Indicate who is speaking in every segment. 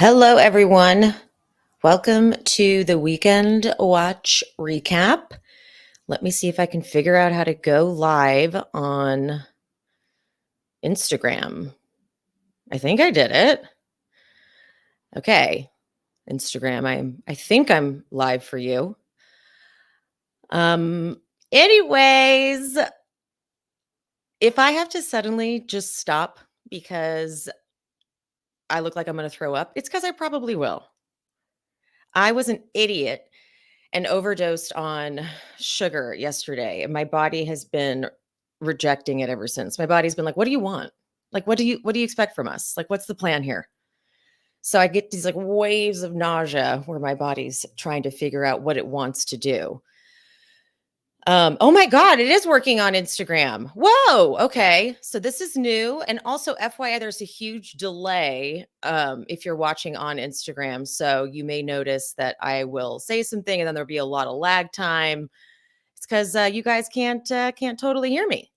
Speaker 1: Hello, everyone. Welcome to the Weekend Watch Recap. Let me see if I can figure out how to go live on Instagram. I think I did it. Okay, Instagram. I think I'm live for you. Anyways, if I have to suddenly just stop because I look like I'm going to throw up, it's because I probably will. I was an idiot and overdosed on sugar yesterday, and my body has been rejecting it ever since. My body's been like, "What do you want? Like, what do you expect from us? Like, what's the plan here?" So I get these like waves of nausea where my body's trying to figure out what it wants to do. Oh my God, it is working on Instagram. Whoa. Okay. So this is new. And also, FYI, there's a huge delay if you're watching on Instagram. So you may notice that I will say something and then there'll be a lot of lag time. It's because you guys can't totally hear me.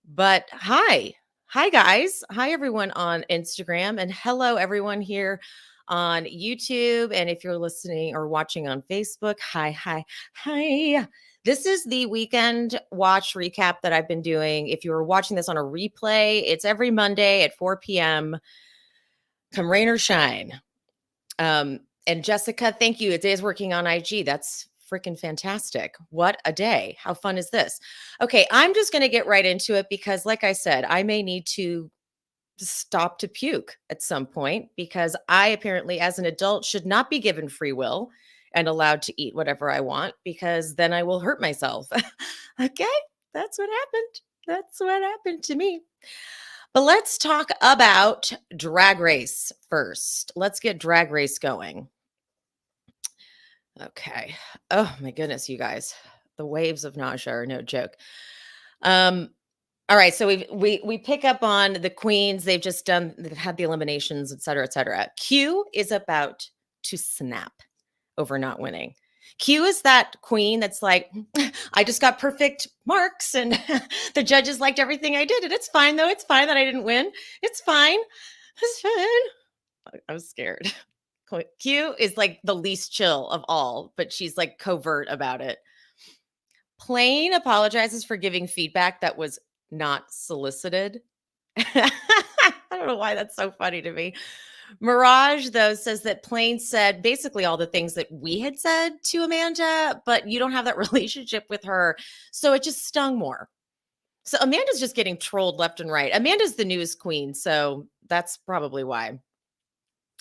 Speaker 1: But hi guys, hi everyone on Instagram, and hello everyone here on YouTube. And if you're listening or watching on Facebook, hi. This is the weekend watch recap that I've been doing. If you were watching this on a replay, it's every Monday at 4 p.m. Come rain or shine. And Jessica, thank you. It is working on IG. That's freaking fantastic. What a day. How fun is this? Okay, I'm just going to get right into it because, like I said, I may need to stop to puke at some point because I apparently, as an adult, should not be given free will and allowed to eat whatever I want because then I will hurt myself. Okay, that's what happened. That's what happened to me. But let's talk about Drag Race first. Let's get Drag Race going. Okay. Oh my goodness, you guys. The waves of nausea are no joke. Um, all right, so we pick up on the queens. They've had the eliminations, et cetera, et cetera. Q is about to snap over not winning. Q is that queen that's like, I just got perfect marks and the judges liked everything I did. And it's fine though. It's fine that I didn't win. It's fine. It's fine. I was scared. Q is like the least chill of all, but she's like covert about it. Plain apologizes for giving feedback that was not solicited. I don't know why that's so funny to me. Mirage, though, says that Plain said basically all the things that we had said to Amanda, but you don't have that relationship with her. So it just stung more. So Amanda's just getting trolled left and right. Amanda's the news queen. So that's probably why.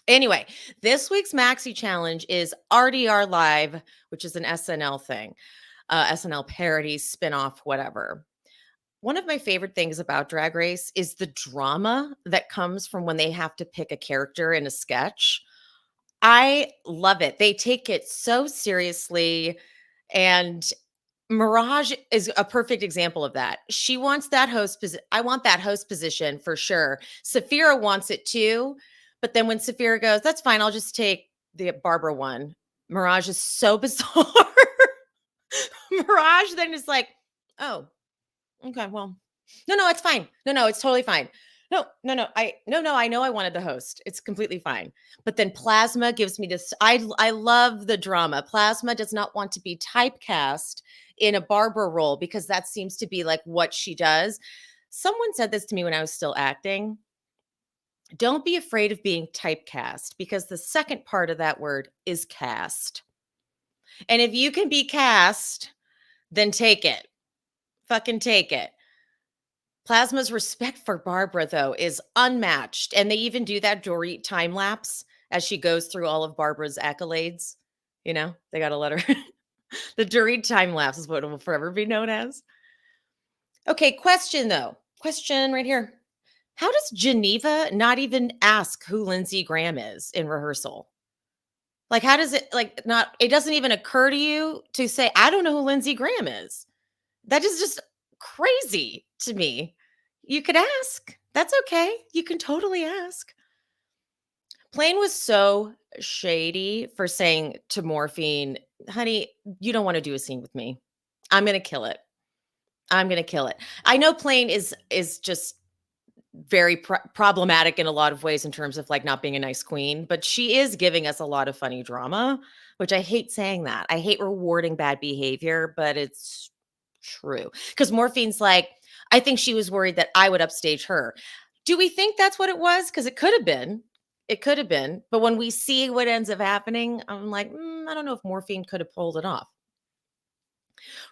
Speaker 1: Anyway, this week's Maxi Challenge is RDR Live, which is an SNL thing, SNL parody, spinoff, whatever. One of my favorite things about Drag Race is the drama that comes from when they have to pick a character in a sketch. I love it. They take it so seriously. And Mirage is a perfect example of that. She wants that host position. I want that host position for sure. Saphira wants it too. But then when Saphira goes, that's fine. I'll just take the Barbara one. Mirage is so bizarre. Mirage then is like, oh, okay, well, no, it's fine. No, it's totally fine. No, I know I wanted the host. It's completely fine. But then Plasma gives me this. I love the drama. Plasma does not want to be typecast in a Barbara role because that seems to be like what she does. Someone said this to me when I was still acting. Don't be afraid of being typecast because the second part of that word is cast. And if you can be cast, then take it. Fucking take it. Plasma's respect for Barbara, though, is unmatched. And they even do that Dorit time lapse as she goes through all of Barbara's accolades. You know, they got to let her. The Dorit time lapse is what it will forever be known as. Okay, question, though. Question right here. How does Geneva not even ask who Lindsey Graham is in rehearsal? Like, how does it, like, not, it doesn't even occur to you to say, I don't know who Lindsey Graham is. That is just crazy to me. You could ask. That's okay. You can totally ask. Plain was so shady for saying to Morphine, honey, you don't want to do a scene with me. I'm going to kill it. I'm going to kill it. I know Plain is just very problematic in a lot of ways in terms of like not being a nice queen, but she is giving us a lot of funny drama, which I hate saying that. I hate rewarding bad behavior, but it's true. Because Morphine's like, I think she was worried that I would upstage her. Do we think that's what it was? Because it could have been. It could have been. But when we see what ends up happening, I'm like, I don't know if Morphine could have pulled it off.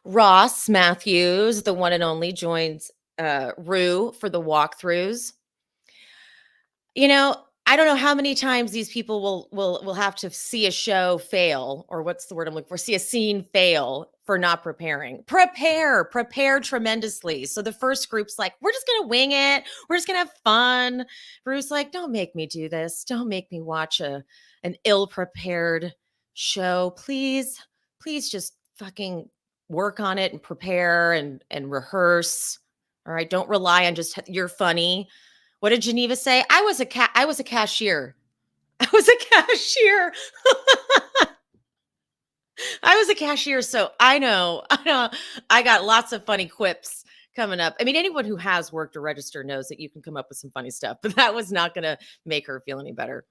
Speaker 1: Ross Matthews, the one and only, joins Rue for the walkthroughs. You know, I don't know how many times these people will have to see a show fail, or what's the word I'm looking for? See a scene fail for not preparing. Prepare tremendously. So the first group's like, we're just gonna wing it. We're just gonna have fun. Bruce like, don't make me do this. Don't make me watch an ill-prepared show. Please just fucking work on it and prepare and rehearse. All right. Don't rely on just you're funny. What did Geneva say? I was a cashier. I was a cashier. I was a cashier, so I know I got lots of funny quips coming up. I mean, anyone who has worked a register knows that you can come up with some funny stuff, but that was not going to make her feel any better.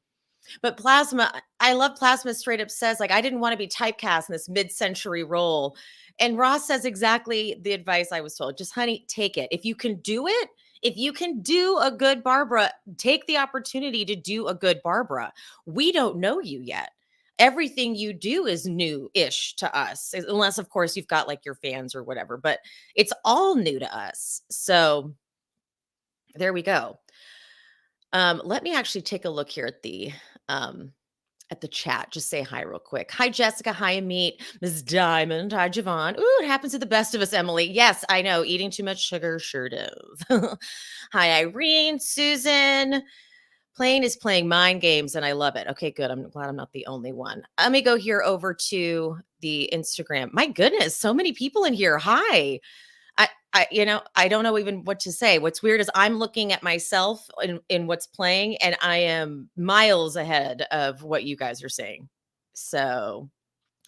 Speaker 1: But Plasma, I love Plasma straight up says, like, I didn't want to be typecast in this mid-century role. And Ross says exactly the advice I was told. Just, honey, take it. If you can do it, if you can do a good Barbara, take the opportunity to do a good Barbara. We don't know you yet. Everything you do is new-ish to us, unless, of course, you've got like your fans or whatever, but it's all new to us. So there we go. Let me actually take a look here at the chat. Just say hi real quick. Hi, Jessica. Hi, Amit. Ms. Diamond. Hi, Javon. Ooh, it happens to the best of us, Emily. Yes, I know. Eating too much sugar sure does. Hi, Irene. Susan. Plain is playing mind games, and I love it. Okay, good. I'm glad I'm not the only one. Let me go here over to the Instagram. My goodness, so many people in here. Hi. I don't know even what to say. What's weird is I'm looking at myself in what's playing, and I am miles ahead of what you guys are saying. So,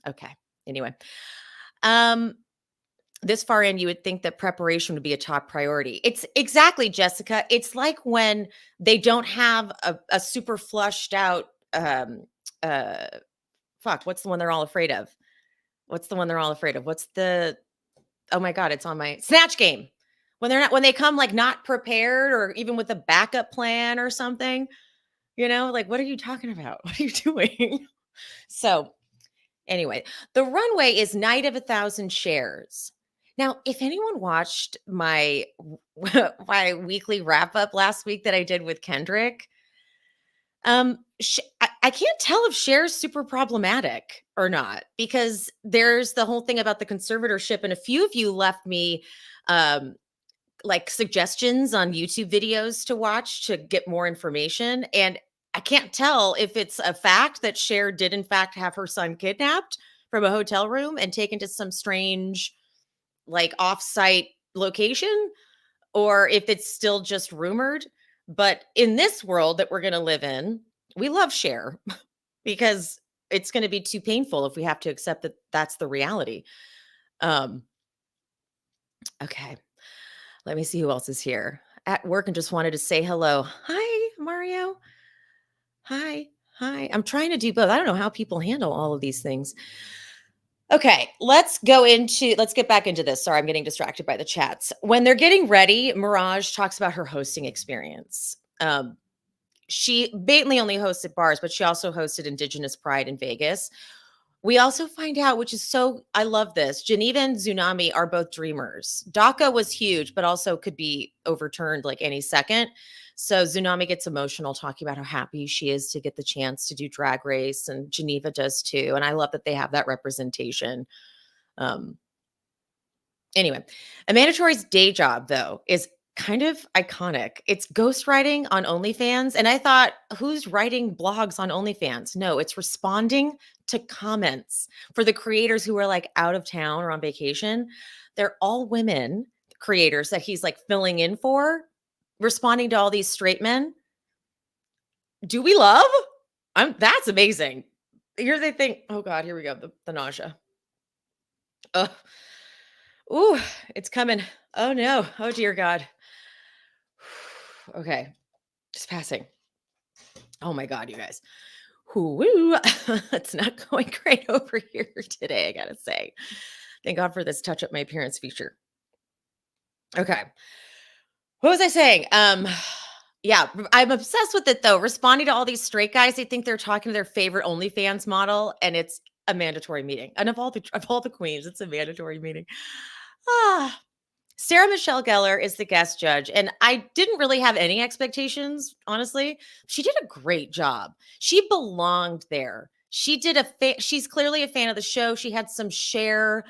Speaker 1: okay. Anyway, um, this far in, you would think that preparation would be a top priority. It's exactly, Jessica. It's like when they don't have a super flushed out, uh, what's the one they're all afraid of? What's the one they're all afraid of? What's the Oh my god, it's on my Snatch Game. When they come, like, not prepared or even with a backup plan or something, like, "What are you talking about? What are you doing?" So, anyway, the runway is Night of 1,000 Shares. Now, if anyone watched my my weekly wrap-up last week that I did with Kendrick, I can't tell if Cher's super problematic or not, because there's the whole thing about the conservatorship, and a few of you left me um like suggestions on YouTube videos to watch to get more information, and I can't tell if it's a fact that Cher did in fact have her son kidnapped from a hotel room and taken to some strange like off-site location, or if it's still just rumored. But in this world that we're going to live in, we love Cher because it's going to be too painful if we have to accept that that's the reality. Um, okay, let me see who else is here at work and just wanted to say hello. Hi, Mario. Hi. Hi. I'm trying to do both. I don't know how people handle all of these things. Okay, let's get back into this. Sorry, I'm getting distracted by the chats. When they're getting ready, Mirage talks about her hosting experience. She mainly only hosted bars, but she also hosted Indigenous Pride in Vegas. We also find out, which is I love this. Geneva and Tsunami are both dreamers. DACA was huge, but also could be overturned like any second. So Tsunami gets emotional talking about how happy she is to get the chance to do Drag Race, and Geneva does too. And I love that they have that representation. Um, anyway, Amanda Troy's day job, though, is kind of iconic. It's ghostwriting on OnlyFans. And I thought, who's writing blogs on OnlyFans? No, it's responding to comments for the creators who are like out of town or on vacation. They're all women creators that he's like filling in for, responding to all these straight men. Do we love? That's amazing. Here they think, oh God, here we go. The nausea. Oh, ooh, it's coming. Oh no. Oh dear God. Okay, just passing. Oh my god, you guys. Whoo, it's not going great over here today, I gotta say. Thank God for this touch up my appearance feature. Okay. What was I saying? Yeah, I'm obsessed with it though. Responding to all these straight guys, they think they're talking to their favorite OnlyFans model, and it's a mandatory meeting. And of all the queens, it's a mandatory meeting. Ah, Sarah Michelle Gellar is the guest judge, and I didn't really have any expectations, honestly. She did a great job. She belonged there. She did she's clearly a fan of the show. She had some share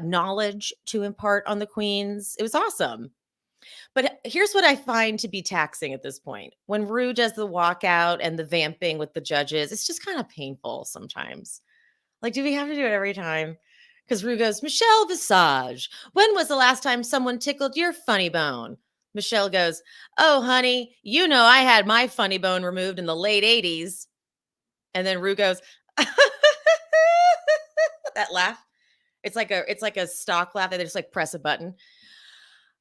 Speaker 1: knowledge to impart on the queens. It was awesome. But here's what I find to be taxing at this point. When Rue does the walkout and the vamping with the judges, it's just kind of painful sometimes. Like, do we have to do it every time? Because Rue goes, Michelle Visage, when was the last time someone tickled your funny bone? Michelle goes, oh, honey, you know I had my funny bone removed in the late 80s. And then Rue goes, that laugh. It's like a stock laugh that they just like press a button.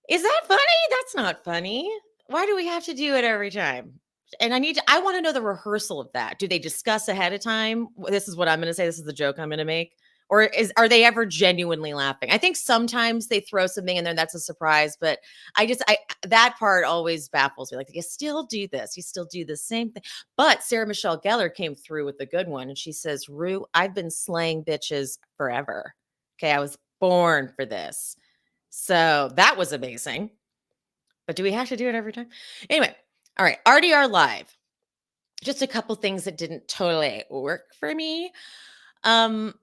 Speaker 1: Is that funny? That's not funny. Why do we have to do it every time? And I want to know the rehearsal of that. Do they discuss ahead of time? This is what I'm going to say. This is the joke I'm going to make. Or are they ever genuinely laughing? I think sometimes they throw something in there and that's a surprise, but I that part always baffles me. Like, you still do this, you still do the same thing. But Sarah Michelle Gellar came through with a good one, and she says, Rue, I've been slaying bitches forever. Okay, I was born for this. So that was amazing. But do we have to do it every time? Anyway, all right. RDR Live. Just a couple things that didn't totally work for me. Um,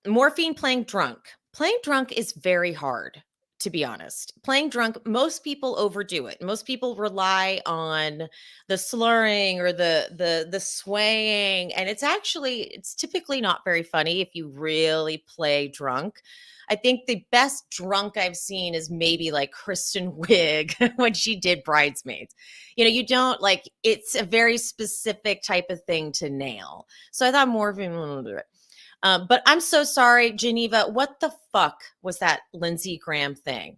Speaker 1: Morphine playing drunk. Playing drunk is very hard, to be honest. Playing drunk, most people overdo it. Most people rely on the slurring or the swaying, and it's typically not very funny if you really play drunk. I think the best drunk I've seen is maybe like Kristen Wiig when she did Bridesmaids. You don't like, it's a very specific type of thing to nail. So I thought Morphine will do it. But I'm so sorry, Geneva. What the fuck was that Lindsey Graham thing?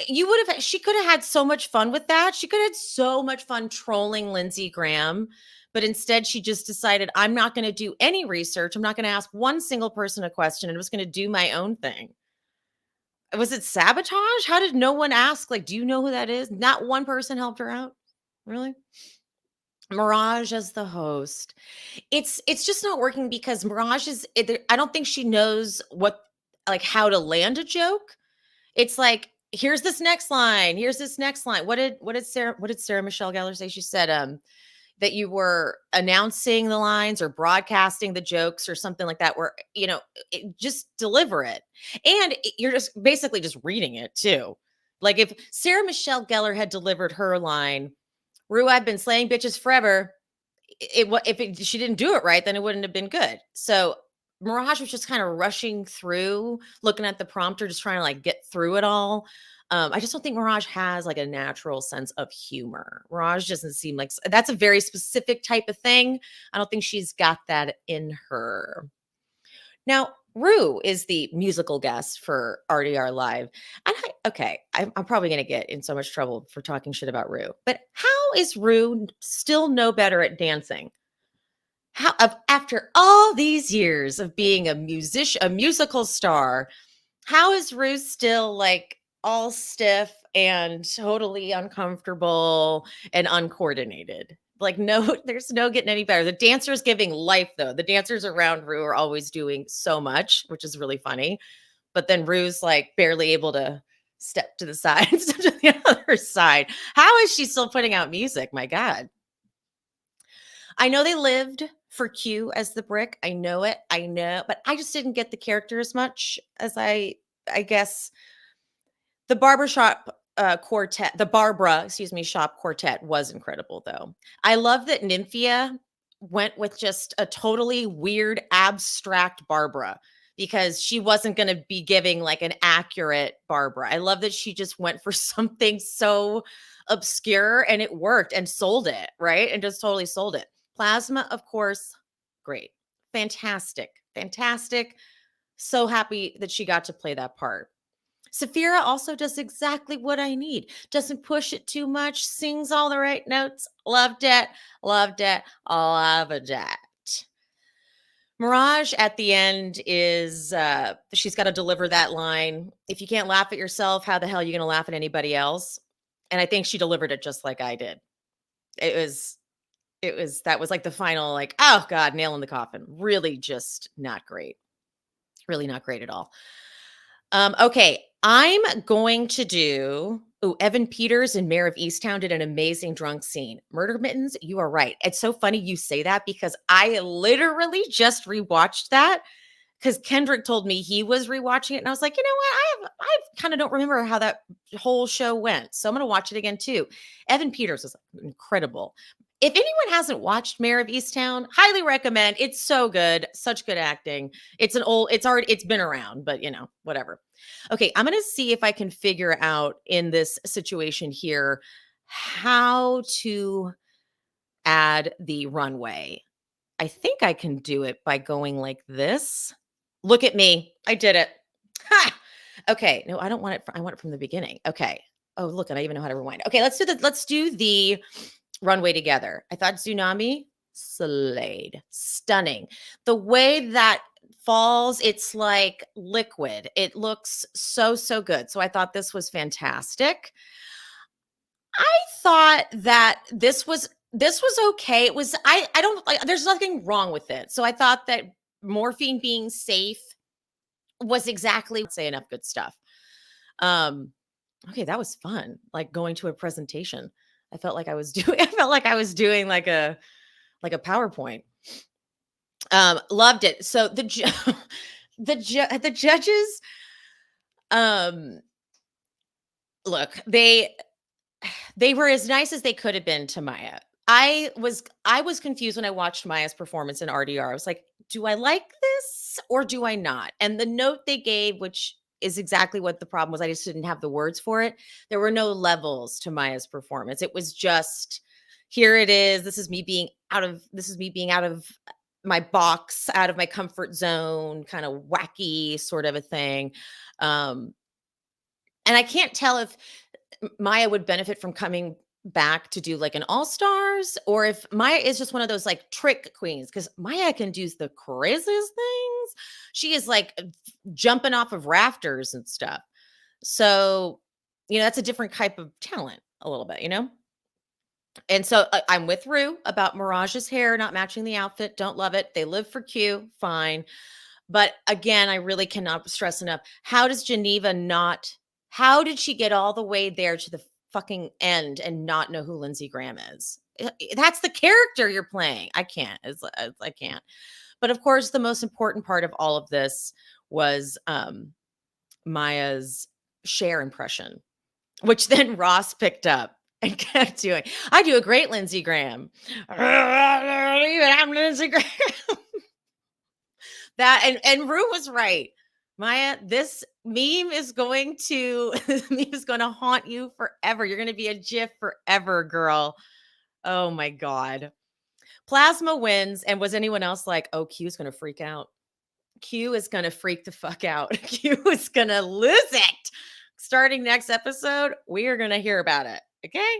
Speaker 1: She could have had so much fun with that. She could have had so much fun trolling Lindsey Graham, but instead she just decided, I'm not going to do any research. I'm not going to ask one single person a question. I'm just going to do my own thing. Was it sabotage? How did no one ask? Like, do you know who that is? Not one person helped her out. Really? Mirage as the host. It's just not working because I don't think she knows how to land a joke. It's like, here's this next line, here's this next line. What did Sarah Michelle Gellar say? She said that you were announcing the lines or broadcasting the jokes or something like that, where just deliver it. And you're just basically just reading it too. Like, if Sarah Michelle Gellar had delivered her line, Rue, I've been slaying bitches forever. She didn't do it right, then it wouldn't have been good. So Mirage was just kind of rushing through, looking at the prompter, just trying to like get through it all. I just don't think Mirage has like a natural sense of humor. Mirage doesn't seem like that's a very specific type of thing. I don't think she's got that in her. Now, Rue is the musical guest for RDR Live. And I'm probably going to get in so much trouble for talking shit about Rue. But how is Rue still no better at dancing? After all these years of being a musical star, how is Rue still like all stiff and totally uncomfortable and uncoordinated? Like, no, there's no getting any better. The dancers giving life, though. The dancers around Rue are always doing so much, which is really funny. But then Rue's like barely able to step to the side, step to the other side. How is she still putting out music? My God. I know they lived for Q as the brick. I know it. I know, but I just didn't get the character as much as I guess the barbershop quartet, the Barbara, excuse me, shop quartet was incredible though. I love that Nymphia went with just a totally weird, abstract Barbara because she wasn't going to be giving like an accurate Barbara. I love that she just went for something so obscure and it worked and sold it, right? And just totally sold it. Plasma, of course, great. Fantastic. Fantastic. So happy that she got to play that part. Saphira also does exactly what I need. Doesn't push it too much, sings all the right notes. Loved it. Loved it. Loved it. Mirage at the end is she's got to deliver that line. If you can't laugh at yourself, how the hell are you going to laugh at anybody else? And I think she delivered it just like I did. It was that was like the final, like, oh God, nail in the coffin. Really just not great. Really not great at all. Okay, I'm going to do. Oh, Evan Peters and Mayor of Easttown did an amazing drunk scene. Murder Mittens, you are right. It's so funny you say that because I literally just rewatched that because Kendrick told me he was rewatching it, and I was like, you know what? I kind of don't remember how that whole show went, so I'm going to watch it again too. Evan Peters was incredible. If anyone hasn't watched Mayor of Easttown, highly recommend. It's so good, such good acting. It's been around, but whatever. Okay, I'm going to see if I can figure out in this situation here how to add the runway. I think I can do it by going like this. Look at me. I did it. Ha! Okay. No, I don't want it. I want it from the beginning. Okay. Oh, look, and I even know how to rewind. Okay, let's do the runway together. I thought Tsunami slayed. Stunning. The way that falls, it's like liquid. It looks so good. So I thought this was fantastic. I thought that this was okay. It was I don't like there's nothing wrong with it. So I thought that morphine being safe was exactly say enough good stuff. Okay, that was fun. Like going to a presentation. I felt like I was doing like a PowerPoint. Loved it. So the judges look, they were as nice as they could have been to Maya. I was confused when I watched Maya's performance in RDR. I was like, do I like this or do I not? And the note they gave, which is exactly what the problem was, I just didn't have the words for it. There were no levels to Maya's performance. It was just, here it is. This is me being out of my box, out of my comfort zone, kind of wacky sort of a thing. And I can't tell if Maya would benefit from coming back to do like an all stars or if Maya is just one of those like trick queens because Maya can do the craziest things. She is like jumping off of rafters and stuff. So, that's a different type of talent a little bit, And so I'm with Rue about Mirage's hair not matching the outfit. Don't love it. They live for Q. Fine. But again, I really cannot stress enough. How does Geneva not, how did she get all the way there to the fucking end and not know who Lindsey Graham is? That's the character you're playing. I can't. I can't. But of course, the most important part of all of this was Maya's Cher impression, which then Ross picked up and kept doing. I do a great Lindsey Graham. I'm Lindsey Graham. That and Rue was right. Maya, this meme is going to haunt you forever. You're going to be a GIF forever, girl. Oh my God. Plasma wins. And was anyone else like, oh, Q is going to freak out? Q is going to freak the fuck out. Q is going to lose it. Starting next episode, we are going to hear about it. Okay.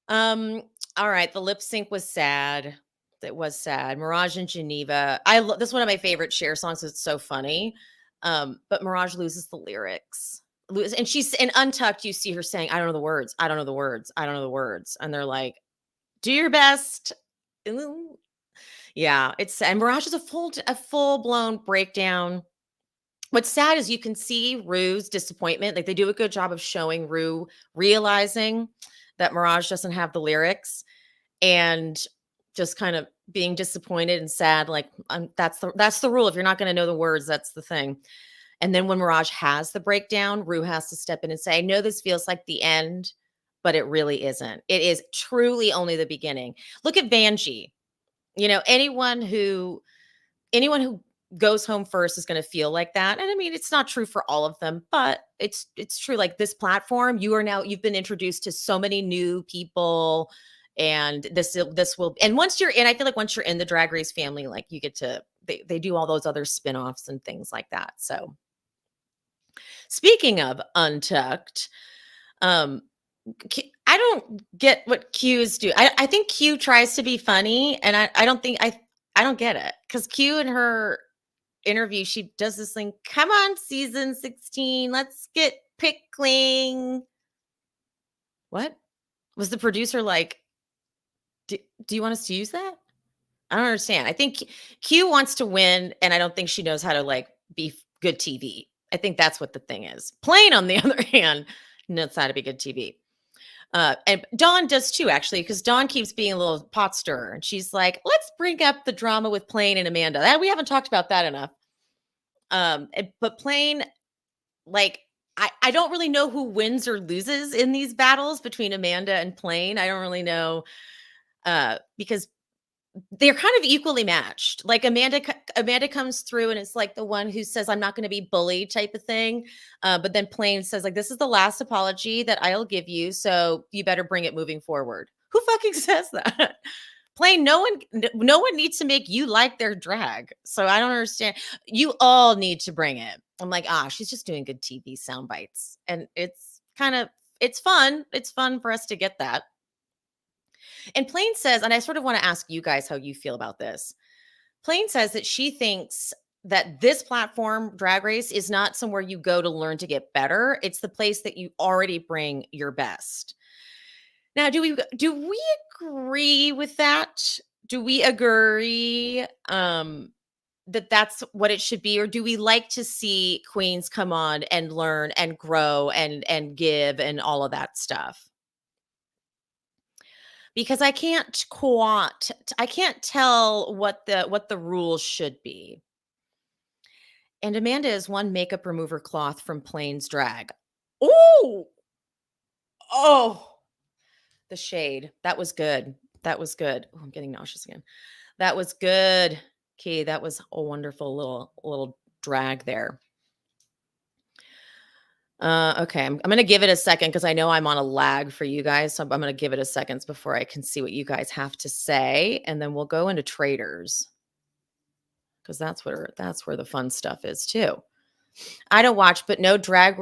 Speaker 1: All right. The lip sync was sad. It was sad. Mirage and Geneva. This is one of my favorite Cher songs. It's so funny. But Mirage loses the lyrics. And she's in Untucked, you see her saying, I don't know the words. I don't know the words. I don't know the words. And they're like, do your best. Ooh. Yeah, and Mirage is a full-blown breakdown. What's sad is you can see Rue's disappointment. Like they do a good job of showing Rue realizing that Mirage doesn't have the lyrics and just kind of being disappointed and sad. Like that's the rule. If you're not going to know the words, that's the thing. And then when Mirage has the breakdown, Rue has to step in and say, I know this feels like the end, but it really isn't. It is truly only the beginning. Look at Vanjie. Anyone who goes home first is going to feel like that. And I mean, it's not true for all of them, but it's true. Like this platform, you've been introduced to so many new people, and this will, and once you're in, I feel like once you're in the Drag Race family, like you get to, they do all those other spinoffs and things like that. So Speaking of untucked, um, I don't get what Q's do. I think Q tries to be funny, and I don't think I don't get it because Q in her interview she does this thing. Come on, season 16, let's get pickling. What was the producer like? Do you want us to use that? I don't understand. I think Q wants to win, and I don't think she knows how to like be good TV. I think that's what the thing is. Plain, on the other hand, knows how to be good TV. And Dawn does too, actually, because Dawn keeps being a little pot stirrer, and she's like, "Let's bring up the drama with Plain and Amanda." That we haven't talked about that enough. But Plain, like, I don't really know who wins or loses in these battles between Amanda and Plain. I don't really know because they're kind of equally matched. Like Amanda comes through and it's like the one who says, "I'm not going to be bullied," type of thing. But then Plain says, like, "This is the last apology that I'll give you, so you better bring it moving forward." Who fucking says that? Plain, no one needs to make you like their drag. So I don't understand. You all need to bring it. I'm like, she's just doing good TV sound bites. And it's fun. It's fun for us to get that. And Plain says, and I sort of want to ask you guys how you feel about this. Plain says that she thinks that this platform, Drag Race, is not somewhere you go to learn to get better. It's the place that you already bring your best. Now, do we agree with that? Do we agree that that's what it should be, or do we like to see queens come on and learn and grow and give and all of that stuff? Because I can't tell what the rules should be. And Amanda is one makeup remover cloth from Plains Drag. Oh, oh, the shade. That was good. That was good. Oh, I'm getting nauseous again. That was good. Okay, that was a wonderful little drag there. Okay, I'm gonna give it a second because I know I'm on a lag for you guys, so I'm gonna give it a second before I can see what you guys have to say, and then we'll go into Traitors because that's where the fun stuff is too. I don't watch, but no, Drag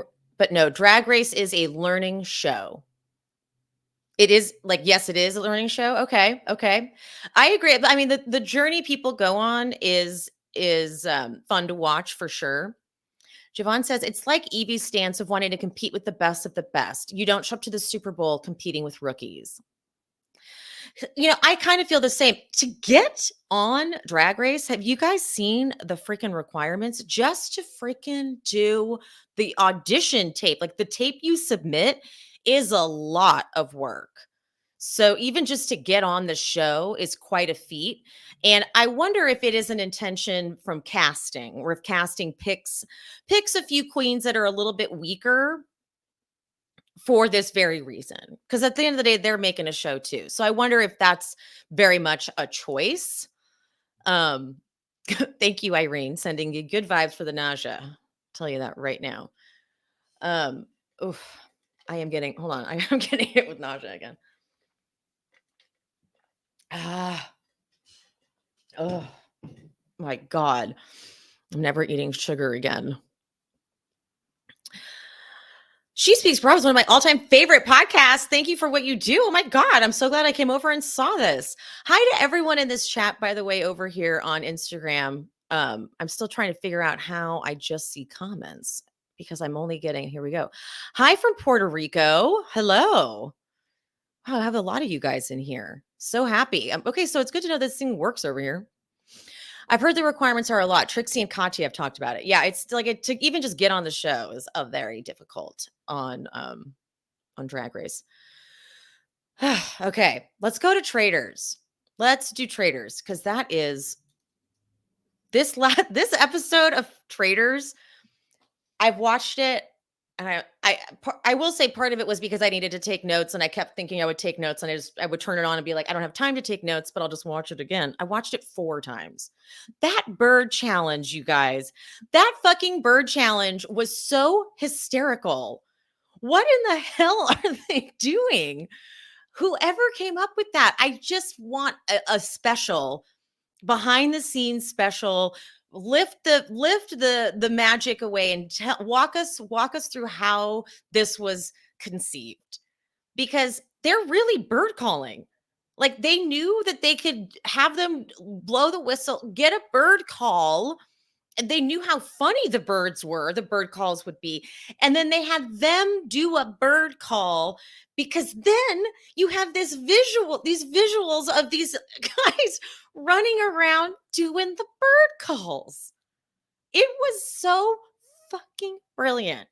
Speaker 1: Race is a learning show. It is like, yes, it is a learning show. Okay, okay, I agree. I mean, the journey people go on is fun to watch for sure. Javon says it's like Evie's stance of wanting to compete with the best of the best. You don't show up to the Super Bowl competing with rookies. I kind of feel the same. To get on Drag Race, have you guys seen the freaking requirements just to freaking do the audition tape? Like the tape you submit is a lot of work. So even just to get on the show is quite a feat. And I wonder if it is an intention from casting, or if casting picks a few queens that are a little bit weaker for this very reason. Because at the end of the day, they're making a show too. So I wonder if that's very much a choice. Um, thank you, Irene, sending you good vibes for the nausea. I'll tell you that right now. Oof, I am getting, hold on, I am getting hit with nausea again. Oh my God. I'm never eating sugar again. She Speaks Bro is one of my all-time favorite podcasts. Thank you for what you do. Oh my God. I'm so glad I came over and saw this. Hi to everyone in this chat, by the way, over here on Instagram. I'm still trying to figure out how I just see comments because I'm only getting, here we go. Hi from Puerto Rico. Hello. Wow, I have a lot of you guys in here. So happy. Okay, so it's good to know this thing works over here. I've heard the requirements are a lot. Trixie and Kachi have talked about it. Yeah, it's like to even just get on the show is a very difficult on Drag Race. Okay, let's go to Traitors. Let's do Traitors because that is this this episode of Traitors. I've watched it, and I will say part of it was because I needed to take notes, and I kept thinking I would take notes, and I would turn it on and be like, I don't have time to take notes, but I'll just watch it again. I watched it 4 times. That bird challenge, you guys, that fucking bird challenge was so hysterical. What in the hell are they doing? Whoever came up with that, I just want a special behind the scenes special lift the magic away and walk us through how this was conceived, because they're really bird calling. Like, they knew that they could have them blow the whistle, get a bird call, and they knew how funny the bird calls would be. And then they had them do a bird call, because then you have these visuals of these guys running around doing the bird calls. It was so fucking brilliant.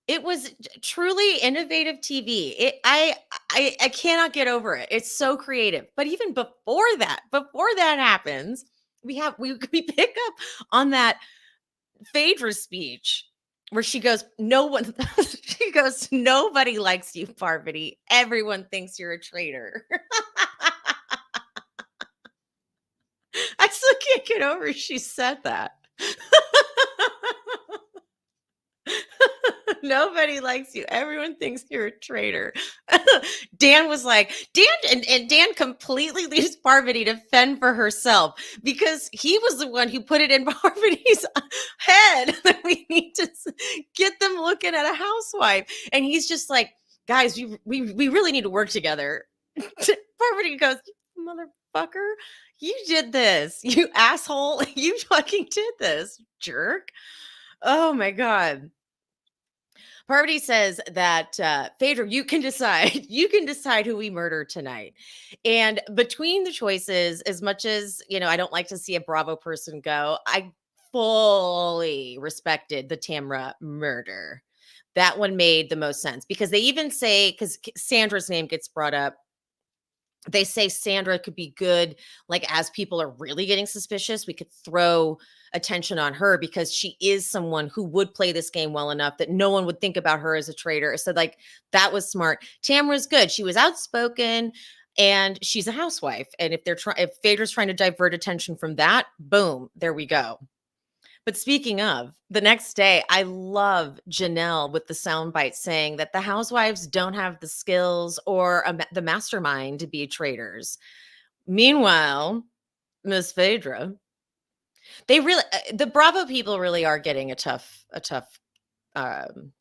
Speaker 1: It was truly innovative TV. I cannot get over it. It's so creative. But even before that happens, we pick up on that Phaedra speech where she goes, "No one," she goes, "Nobody likes you, Parvati. Everyone thinks you're a traitor." I still can't get over she said that. Nobody likes you. Everyone thinks you're a traitor. Dan was like, and Dan completely leaves Parvati to fend for herself, because he was the one who put it in Parvati's head that we need to get them looking at a housewife. And he's just like, guys, we really need to work together. Parvati goes, "Motherfucker, you did this. You asshole. You fucking did this, jerk." Oh my God. Parvati says that, Phaedra, you can decide. You can decide who we murder tonight. And between the choices, as much as, I don't like to see a Bravo person go, I fully respected the Tamra murder. That one made the most sense, because they even say, because Sandra's name gets brought up, they say Sandra could be good, like, as people are really getting suspicious, we could throw attention on her, because she is someone who would play this game well enough that no one would think about her as a traitor. So, like, that was smart. Tamara's good. She was outspoken, and she's a housewife. And if Phaedra's trying to divert attention from that, boom, there we go. But speaking of, the next day, I love Janelle with the soundbite saying that the housewives don't have the skills or the mastermind to be traitors. Meanwhile, Miss Phaedra, the Bravo people really are getting um,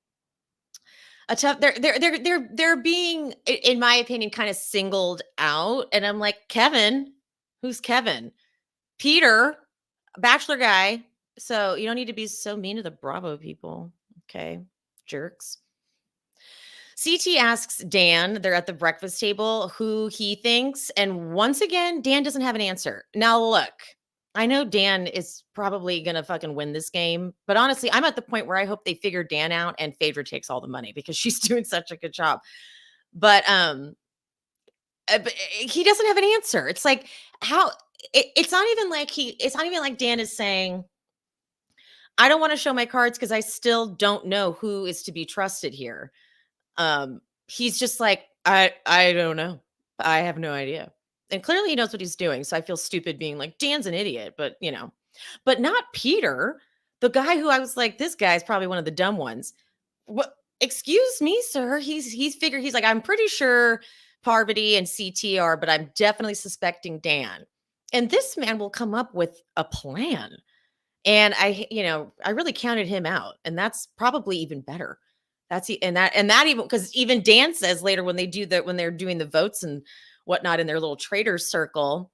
Speaker 1: they're being, in my opinion, kind of singled out. And I'm like, Kevin, who's Kevin? Peter, bachelor guy. So you don't need to be so mean to the Bravo people. Okay, jerks. CT asks Dan, they're at the breakfast table, who he thinks. And once again, Dan doesn't have an answer. Now, look, I know Dan is probably going to fucking win this game. But honestly, I'm at the point where I hope they figure Dan out and Phaedra takes all the money, because she's doing such a good job. But he doesn't have an answer. It's like, how it's not even like Dan is saying, I don't want to show my cards because I still don't know who is to be trusted here. He's just like, I don't know. I have no idea. And clearly he knows what he's doing. So I feel stupid being like, Dan's an idiot, but not Peter, the guy who I was like, this guy's probably one of the dumb ones. What? Excuse me, sir. He's like, I'm pretty sure Parvati and CT are, but I'm definitely suspecting Dan. And this man will come up with a plan. And I really counted him out, and that's probably even better. And that even, because even Dan says later, when they're doing the votes and whatnot in their little traitors circle,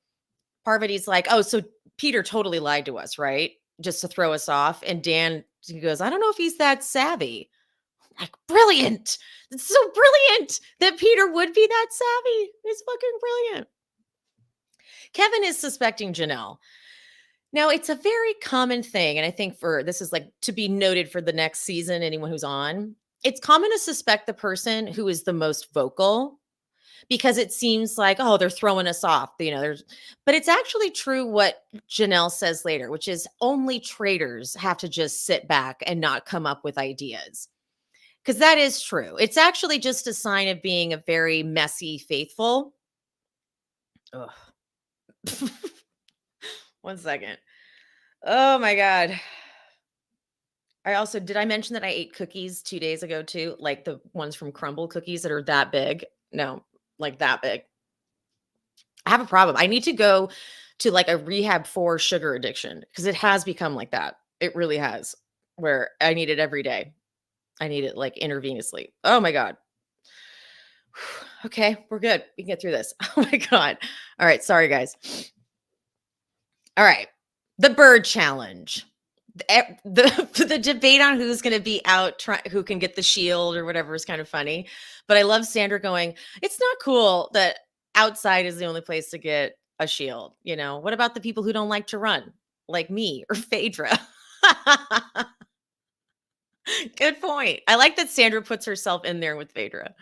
Speaker 1: Parvati's like, "Oh, so Peter totally lied to us, right? Just to throw us off." And Dan, he goes, "I don't know if he's that savvy." Like, brilliant. It's so brilliant that Peter would be that savvy. It's fucking brilliant. Kevin is suspecting Janelle. Now, it's a very common thing, and I think this is like to be noted for the next season, anyone who's on. It's common to suspect the person who is the most vocal, because it seems like, oh, they're throwing us off. But it's actually true what Janelle says later, which is only traitors have to just sit back and not come up with ideas. Because that is true. It's actually just a sign of being a very messy faithful. Ugh. 1 second. Oh my God. Did I mention that I ate cookies 2 days ago too? Like the ones from Crumble Cookies that are that big? No, like that big. I have a problem. I need to go to like a rehab for sugar addiction, because it has become like that. It really has, where I need it every day. I need it like intravenously. Oh my God. Okay, we're good. We can get through this. Oh my God. All right. Sorry, guys. All right. The bird challenge. The debate on who's going to be out, who can get the shield or whatever is kind of funny. But I love Sandra going, it's not cool that outside is the only place to get a shield. You know, what about the people who don't like to run, like me or Phaedra? Good point. I like that Sandra puts herself in there with Phaedra.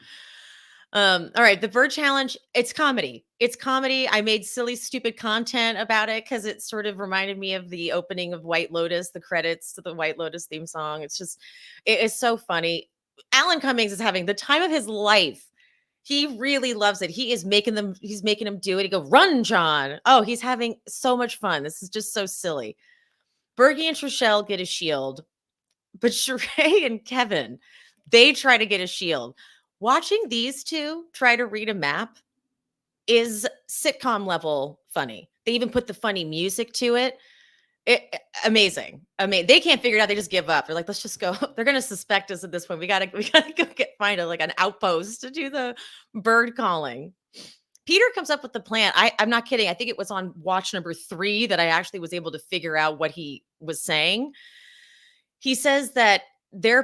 Speaker 1: All right, the bird challenge, it's comedy. It's comedy. I made silly, stupid content about it because it sort of reminded me of the opening of White Lotus, the credits to the White Lotus theme song. It's just, it is so funny. Alan Cummings is having the time of his life. He really loves it. He's making them do it. He go, run, John. Oh, he's having so much fun. This is just so silly. Bergie and Trishelle get a shield, but Sheree and Kevin, they try to get a shield. Watching these two try to read a map is sitcom level funny. They even put the funny music to it. Amazing. I mean, they can't figure it out. They just give up. They're like, let's just go. They're gonna suspect us at this point. We gotta go find like an outpost to do the bird calling. Peter comes up with the plan. I'm not kidding. I think it was on watch number 3 that I actually was able to figure out what he was saying. He says that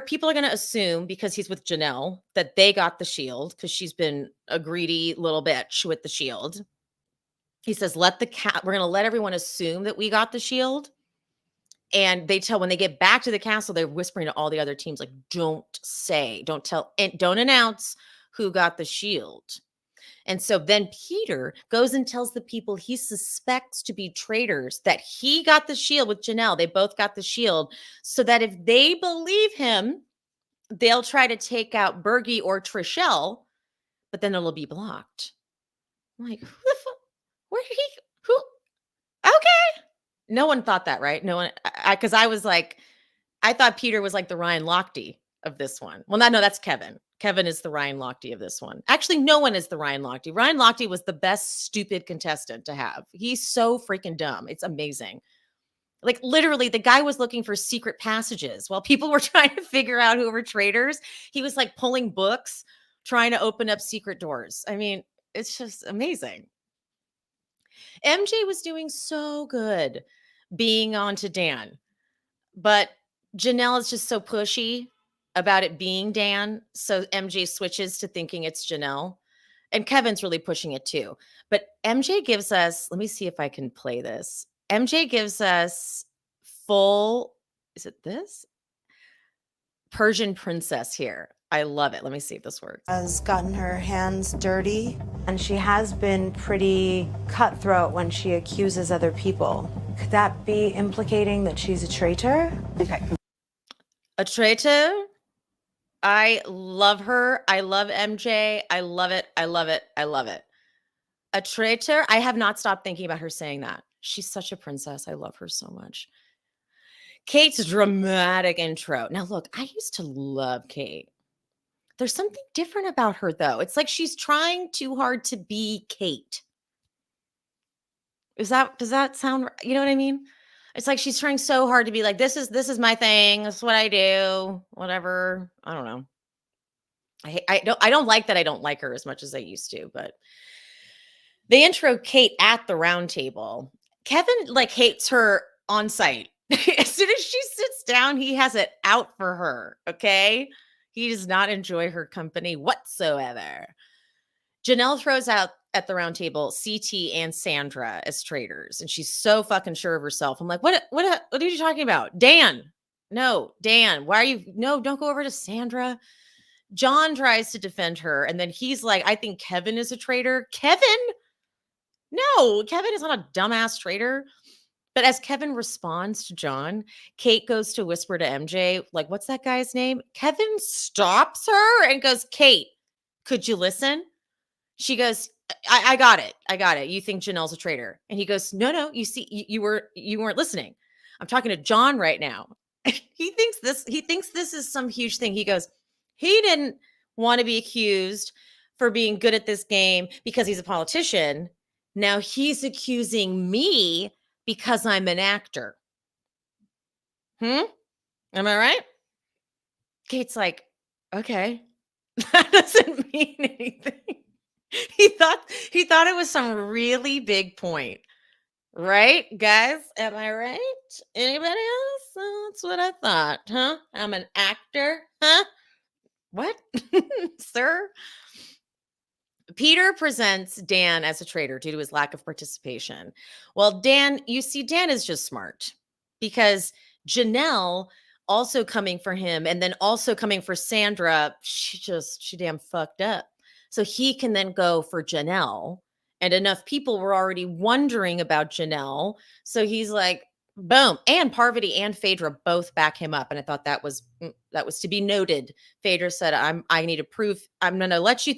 Speaker 1: people are going to assume, because he's with Janelle, that they got the shield because she's been a greedy little bitch with the shield. He says, we're going to let everyone assume that we got the shield. And when they get back to the castle, they're whispering to all the other teams, like, don't tell, and don't announce who got the shield. And so then Peter goes and tells the people he suspects to be traitors that he got the shield with Janelle. They both got the shield, so that if they believe him, they'll try to take out Bergie or Trishelle, but then it'll be blocked. I'm like, who the fuck? Who? Okay. No one thought that, right? No one, because I was like, I thought Peter was like the Ryan Lochte of this one. Well, no, that's Kevin. Kevin is the Ryan Lochte of this one. Actually, no one is the Ryan Lochte. Ryan Lochte was the best stupid contestant to have. He's so freaking dumb. It's amazing. Like, literally, the guy was looking for secret passages while people were trying to figure out who were traitors. He was like pulling books, trying to open up secret doors. I mean, it's just amazing. MJ was doing so good being on to Dan, but Janelle is just so pushy about it being Dan. So MJ switches to thinking it's Janelle. And Kevin's really pushing it too. But MJ gives us, let me see if I can play this. MJ gives us is it this? Persian princess here. I love it. Let me see if this works.
Speaker 2: Has gotten her hands dirty, and she has been pretty cutthroat when she accuses other people. Could that be implicating that she's a traitor?
Speaker 3: Okay.
Speaker 1: A traitor? I love her. I love MJ. I love it. I love it. I love it. A traitor? I have not stopped thinking about her saying that. She's such a princess. I love her so much. Kate's dramatic intro. Now, look, I used to love Kate. There's something different about her, though. It's like she's trying too hard to be Kate. Does that sound, you know what I mean? It's like she's trying so hard to be like, this is my thing. This is what I do. Whatever. I don't know. I don't like that. I don't like her as much as I used to, but they intro Kate at the round table. Kevin like hates her on site. As soon as she sits down, he has it out for her. Okay. He does not enjoy her company whatsoever. Janelle throws out at the round table CT and Sandra as traitors, and she's so fucking sure of herself. I'm like, what are you talking about? Dan. No, Dan, why are you? No, don't go over to Sandra. John tries to defend her, and then he's like, I think Kevin is a traitor. Kevin? No, Kevin is not a dumbass traitor. But as Kevin responds to John, Kate goes to whisper to MJ, like, what's that guy's name? Kevin stops her and goes, Kate, could you listen? She goes, I got it. I got it. You think Janelle's a traitor. And he goes, no, you see, you weren't listening. I'm talking to John right now. He thinks this is some huge thing. He goes, he didn't want to be accused for being good at this game because he's a politician. Now he's accusing me because I'm an actor. Am I right? Kate's like, okay, that doesn't mean anything. He thought it was some really big point. Right, guys? Am I right? Anybody else? That's what I thought, huh? I'm an actor, huh? What? Sir? Peter presents Dan as a traitor due to his lack of participation. Well, Dan is just smart because Janelle also coming for him and then also coming for Sandra, she damn fucked up. So he can then go for Janelle. And enough people were already wondering about Janelle. So he's like, boom. And Parvati and Phaedra both back him up. And I thought that was to be noted. Phaedra said, I need to prove, I'm going to let you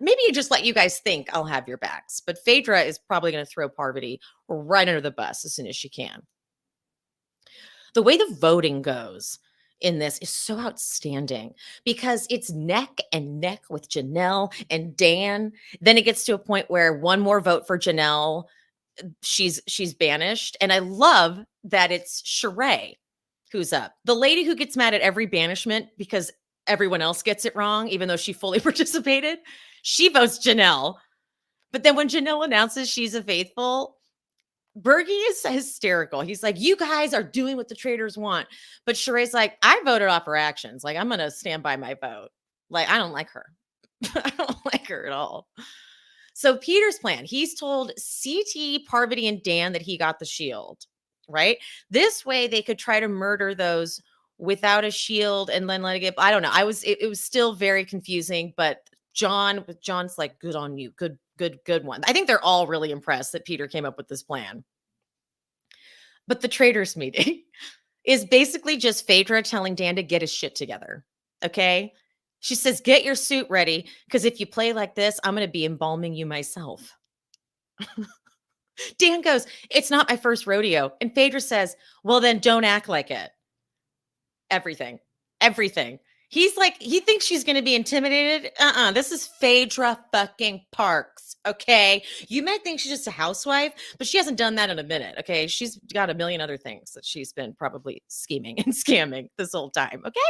Speaker 1: maybe you just let you guys think I'll have your backs. But Phaedra is probably going to throw Parvati right under the bus as soon as she can. The way the voting goes in this is so outstanding because it's neck and neck with Janelle and Dan. Then it gets to a point where one more vote for Janelle, she's banished. And I love that it's Sheree who's up. The lady who gets mad at every banishment because everyone else gets it wrong, even though she fully participated. She votes Janelle. But then when Janelle announces she's a faithful, Bergie is hysterical. He's like, you guys are doing what the traitors want. But Sheree's like, I voted off her actions. Like, I'm going to stand by my vote. Like, I don't like her. I don't like her at all. So Peter's plan, he's told CT, Parvati, and Dan that he got the shield, right? This way they could try to murder those without a shield and then let it get, I don't know. It was still very confusing, but John's like, good on you. Good one. I think they're all really impressed that Peter came up with this plan. But the traitors meeting is basically just Phaedra telling Dan to get his shit together. Okay. She says, get your suit ready, because if you play like this, I'm going to be embalming you myself. Dan goes, it's not my first rodeo. And Phaedra says, well, then don't act like it. Everything. He's like, he thinks she's going to be intimidated. This is Phaedra fucking Parks. Okay. You might think she's just a housewife, but she hasn't done that in a minute. Okay. She's got a million other things that she's been probably scheming and scamming this whole time. Okay.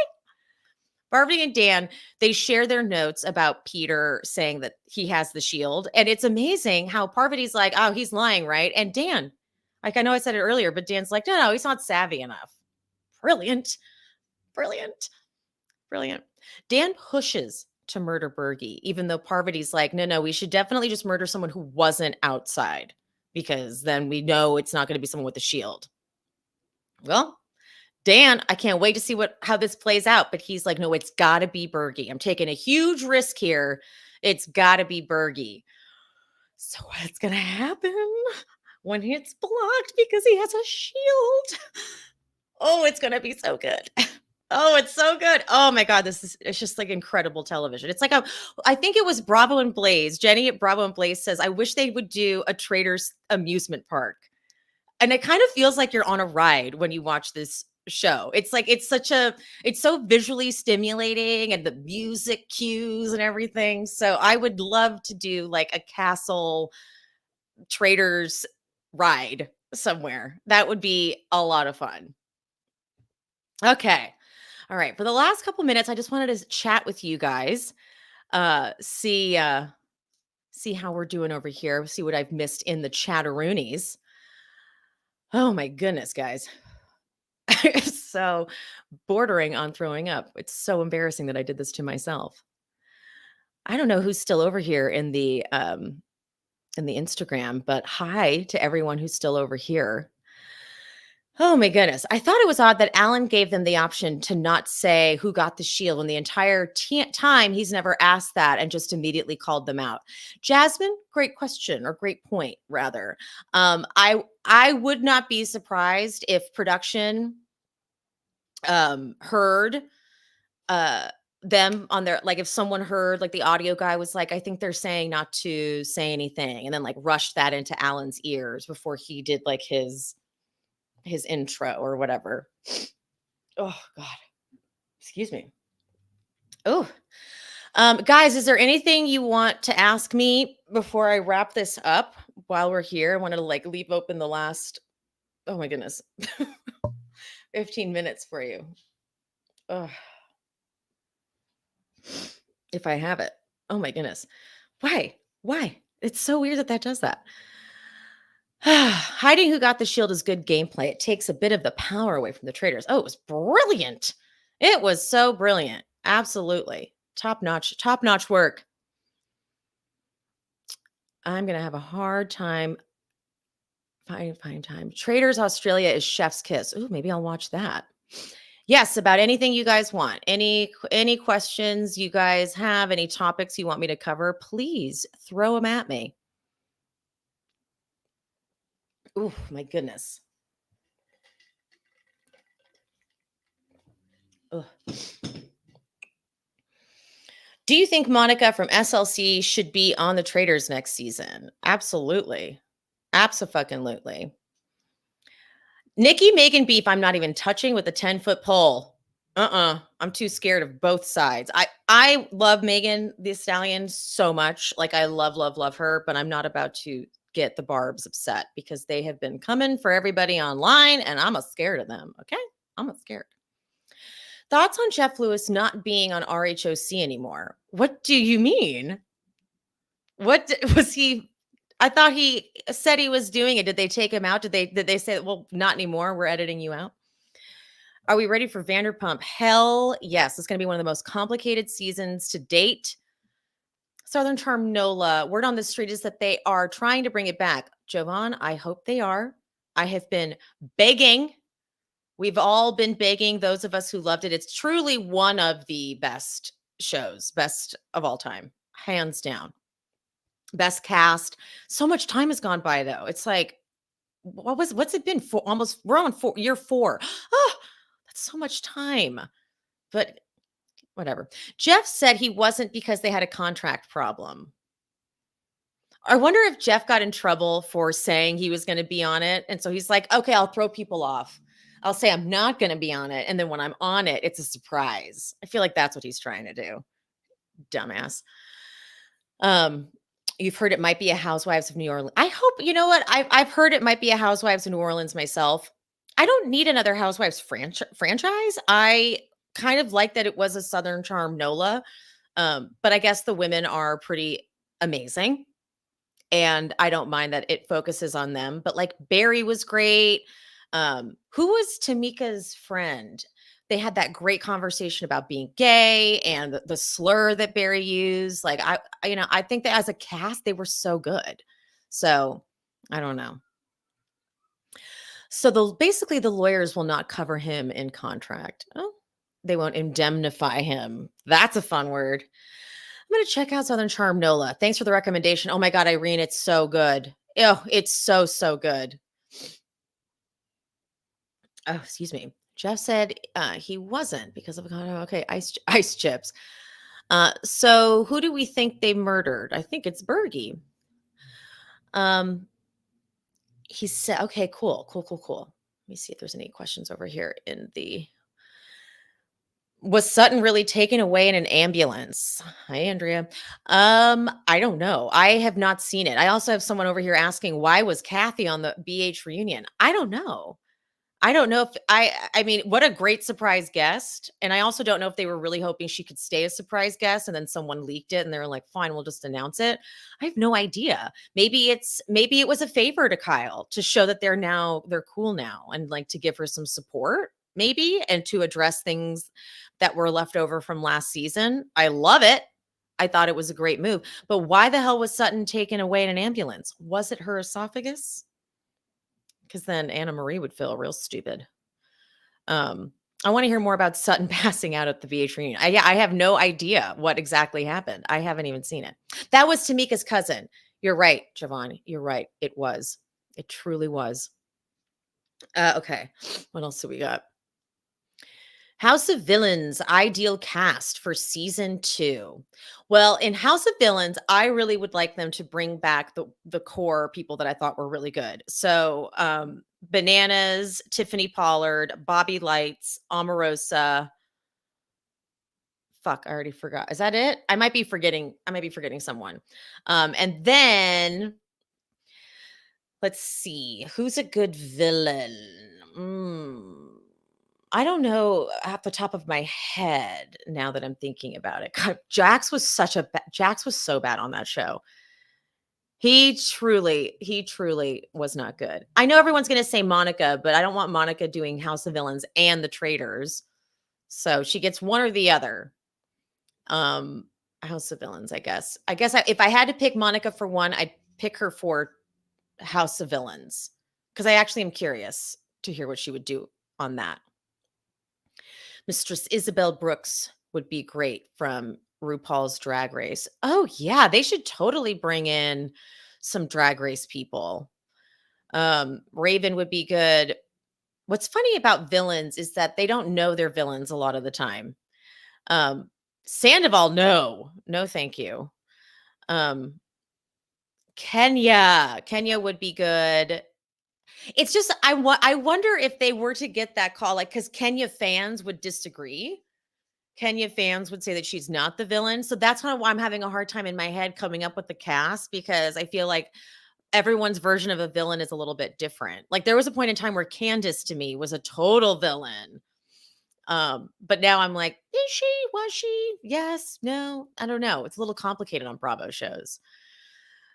Speaker 1: Parvati and Dan, they share their notes about Peter saying that he has the shield. And it's amazing how Parvati's like, oh, he's lying, right? And Dan, like, I know I said it earlier, but Dan's like, no, he's not savvy enough. Brilliant. Dan pushes to murder Bergie, even though Parvati's like, no, we should definitely just murder someone who wasn't outside, because then we know it's not going to be someone with a shield. Well, Dan, I can't wait to see how this plays out. But he's like, no, it's got to be Bergie. I'm taking a huge risk here. It's got to be Bergie. So what's going to happen when it's blocked because he has a shield? Oh, it's going to be so good. Oh, it's so good. Oh my God. It's just like incredible television. It's like I think it was Bravo and Blaze. Jenny at Bravo and Blaze says, I wish they would do a Traitors amusement park. And it kind of feels like you're on a ride when you watch this show. It's like, it's so visually stimulating, and the music cues and everything. So I would love to do like a castle Traitors ride somewhere. That would be a lot of fun. Okay. All right. For the last couple minutes, I just wanted to chat with you guys. See how we're doing over here. See what I've missed in the chatteroonies. Oh my goodness, guys. So bordering on throwing up. It's so embarrassing that I did this to myself. I don't know who's still over here in the Instagram, but hi to everyone who's still over here. Oh my goodness. I thought it was odd that Alan gave them the option to not say who got the shield, and the entire time he's never asked that and just immediately called them out. Jasmine, great question, or great point rather. I would not be surprised if production heard them on their, like, if someone heard, like, the audio guy was like, I think they're saying not to say anything, and then like rushed that into Alan's ears before he did like his intro or whatever. Oh God. Excuse me. Oh, guys, is there anything you want to ask me before I wrap this up? while we're here, I wanted to like leave open the last, oh my goodness, 15 minutes for you. Ugh, if I have it. Oh my goodness. Why? Why? It's so weird that that does that. Hiding who got the shield is good gameplay. It takes a bit of the power away from the traitors. Oh, it was brilliant. It was so brilliant. Absolutely. Top notch work. I'm going to have a hard time. Fine time. Traitors Australia is Chef's Kiss. Ooh, maybe I'll watch that. Yes, about anything you guys want. Any questions you guys have, any topics you want me to cover, please throw them at me. Ooh, my goodness. Ugh. Do you think Monica from SLC should be on the Traitors next season? Absolutely. Abso-fucking-lutely. Nikki, Megan Beef, I'm not even touching with a 10-foot pole. I'm too scared of both sides. I love Megan the Stallion so much. Like I love her, but I'm not about to get the Barbs upset because they have been coming for everybody online and I'm scared of them. Okay? I'm scared. Thoughts on Jeff Lewis not being on RHOC anymore? What do you mean? Was he? I thought he said he was doing it. Did they take him out? Did they say, well, not anymore? We're editing you out. Are we ready for Vanderpump? Hell yes. It's going to be one of the most complicated seasons to date. Southern Charm Nola. Word on the street is that they are trying to bring it back. Jovan, I hope they are. I have been begging. We've all been begging, those of us who loved it. It's truly one of the best shows, best of all time, hands down. Best cast. So much time has gone by though. It's like, what's it been for? Almost, we're on year 4. Oh, that's so much time. But whatever. Jeff said he wasn't because they had a contract problem. I wonder if Jeff got in trouble for saying he was going to be on it. And so he's like, okay, I'll throw people off. I'll say I'm not going to be on it. And then when I'm on it, it's a surprise. I feel like that's what he's trying to do. Dumbass. You've heard it might be a Housewives of New Orleans. I hope, you know what? I've heard it might be a Housewives of New Orleans myself. I don't need another Housewives franchise. I kind of like that it was a Southern Charm Nola. But I guess the women are pretty amazing. And I don't mind that it focuses on them. But like Barry was great. Who was Tamika's friend? They had that great conversation about being gay and the slur that Barry used. Like I think that as a cast, they were so good. So I don't know. So basically the lawyers will not cover him in contract. Oh, they won't indemnify him. That's a fun word. I'm going to check out Southern Charm Nola. Thanks for the recommendation. Oh my God, Irene, it's so good. Oh, it's so good. Oh, excuse me. Jeff said he wasn't because of okay, ice chips. So who do we think they murdered? I think it's Bergie. He said, okay, cool. Let me see if there's any questions over here in the. Was Sutton really taken away in an ambulance? Hi, Andrea. I don't know. I have not seen it. I also have someone over here asking why was Kathy on the BH reunion? I don't know. I don't know if I mean, what a great surprise guest. And I also don't know if they were really hoping she could stay a surprise guest and then someone leaked it and they're like, fine, we'll just announce it. I have no idea. Maybe it was a favor to Kyle to show that they're cool now and like to give her some support, maybe, and to address things that were left over from last season. I love it. I thought it was a great move. But why the hell was Sutton taken away in an ambulance? Was it her esophagus? Because then Anna Marie would feel real stupid. I want to hear more about Sutton passing out at the VH reunion. I have no idea what exactly happened. I haven't even seen it. That was Tamika's cousin. You're right, Javon. You're right. It was. It truly was. Okay. What else do we got? House of Villains ideal cast for season 2. Well, in House of Villains, I really would like them to bring back the core people that I thought were really good. So, Bananas, Tiffany Pollard, Bobby Lights, Omarosa. Fuck, I already forgot. Is that it? I might be forgetting someone. And then Let's see. Who's a good villain? I don't know off the top of my head now that I'm thinking about it. God, Jax was so bad on that show. He truly was not good. I know everyone's gonna say Monica, but I don't want Monica doing House of Villains and the Traitors. So she gets one or the other. Um, House of Villains, I guess. If I had to pick Monica for one, I'd pick her for House of Villains because I actually am curious to hear what she would do on that. Mistress Isabel Brooks would be great from RuPaul's Drag Race. Oh yeah, they should totally bring in some Drag Race people. Raven would be good. What's funny about villains is that they don't know they're villains a lot of the time. Um, Sandoval, no, thank you. Um, Kenya would be good. It's just I wonder if they were to get that call, like, because Kenya fans would disagree. Kenya fans would say that she's not the villain. So that's kind of why I'm having a hard time in my head coming up with the cast because I feel like everyone's version of a villain is a little bit different. Like there was a point in time where Candace to me was a total villain. But now I'm like, is she? Was she? Yes, no, I don't know. It's a little complicated on Bravo shows.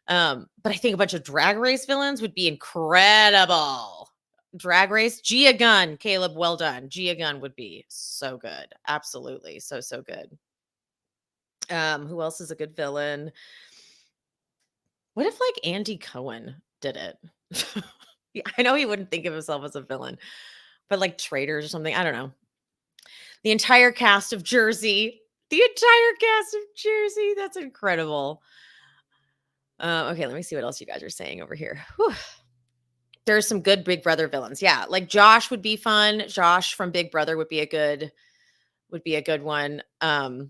Speaker 1: But I think a bunch of Drag Race villains would be incredible. Drag Race, Gia Gunn, Caleb, well done. Gia Gunn would be so good. Absolutely. So good. Who else is a good villain? What if like Andy Cohen did it? Yeah, I know he wouldn't think of himself as a villain, but like Traitors or something. I don't know. The entire cast of Jersey. The entire cast of Jersey. That's incredible. Okay, let me see what else you guys are saying over here. Whew. There's some good Big Brother villains. Yeah, like Josh would be fun. Josh from Big Brother would be a good one. Who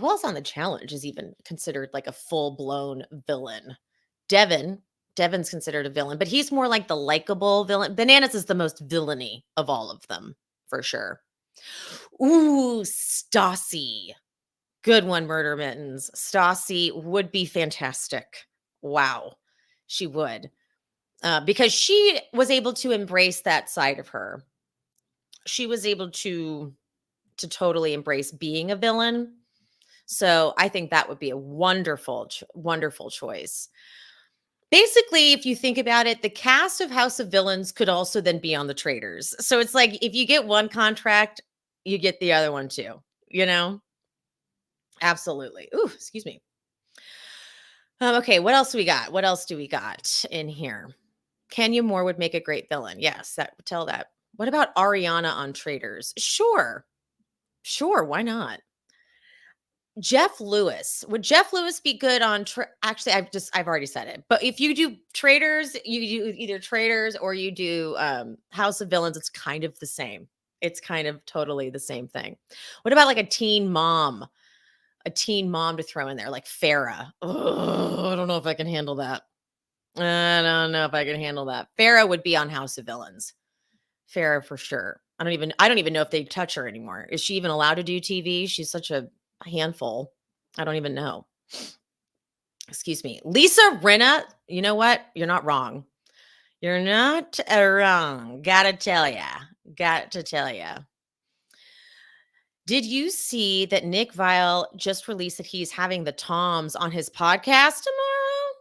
Speaker 1: else on the challenge is even considered like a full-blown villain? Devin. Devin's considered a villain, but he's more like the likable villain. Bananas is the most villainy of all of them, for sure. Ooh, Stassi. Good one, Murder Mittens. Stassi would be fantastic. Wow. She would. Because she was able to embrace that side of her. She was able to totally embrace being a villain. So I think that would be a wonderful choice. Basically, if you think about it, the cast of House of Villains could also then be on the Traitors. So it's like if you get one contract, you get the other one too, you know? Absolutely. Ooh, excuse me. Okay, what else do we got? What else do we got in here? Kenya Moore would make a great villain. Yes, tell that. What about Ariana on Traitors? Sure. Sure, why not? Jeff Lewis. Would Jeff Lewis be good on actually I've already said it. But if you do Traitors, you do either Traitors or you do House of Villains, it's kind of the same. It's kind of totally the same thing. What about like a teen mom? A teen mom to throw in there like Farrah. Oh, I don't know if I can handle that. I don't know if I can handle that. Farrah would be on House of Villains. Farrah for sure. I don't even know if they touch her anymore. Is she even allowed to do TV? She's such a handful. I don't even know. Excuse me. Lisa Rinna, you know what? You're not wrong. You're not wrong. Gotta tell ya. Got to tell ya. Did you see that Nick Viall just released that he's having the Toms on his podcast tomorrow?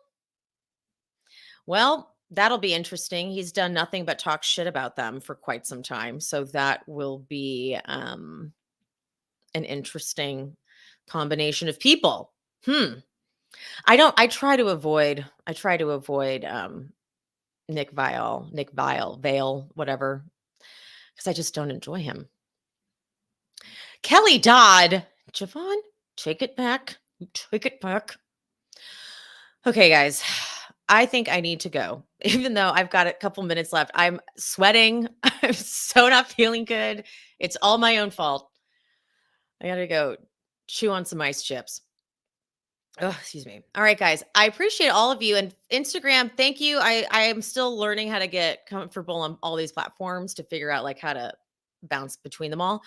Speaker 1: Well, that'll be interesting. He's done nothing but talk shit about them for quite some time. So that will be an interesting combination of people. I try to avoid Nick Viall, Vale, whatever, because I just don't enjoy him. Kelly Dodd, Javon, take it back. Take it back. Okay, guys. I think I need to go, even though I've got a couple minutes left. I'm sweating. I'm so not feeling good. It's all my own fault. I gotta go chew on some ice chips. Oh, excuse me. All right, guys. I appreciate all of you. And Instagram, thank you. I am still learning how to get comfortable on all these platforms to figure out like how to bounce between them all.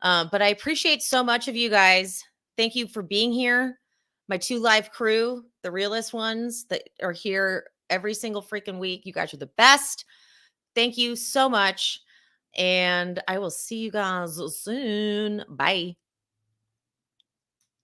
Speaker 1: But I appreciate so much of you guys. Thank you for being here. My 2 live crew, the realest ones that are here every single freaking week. You guys are the best. Thank you so much. And I will see you guys soon. Bye.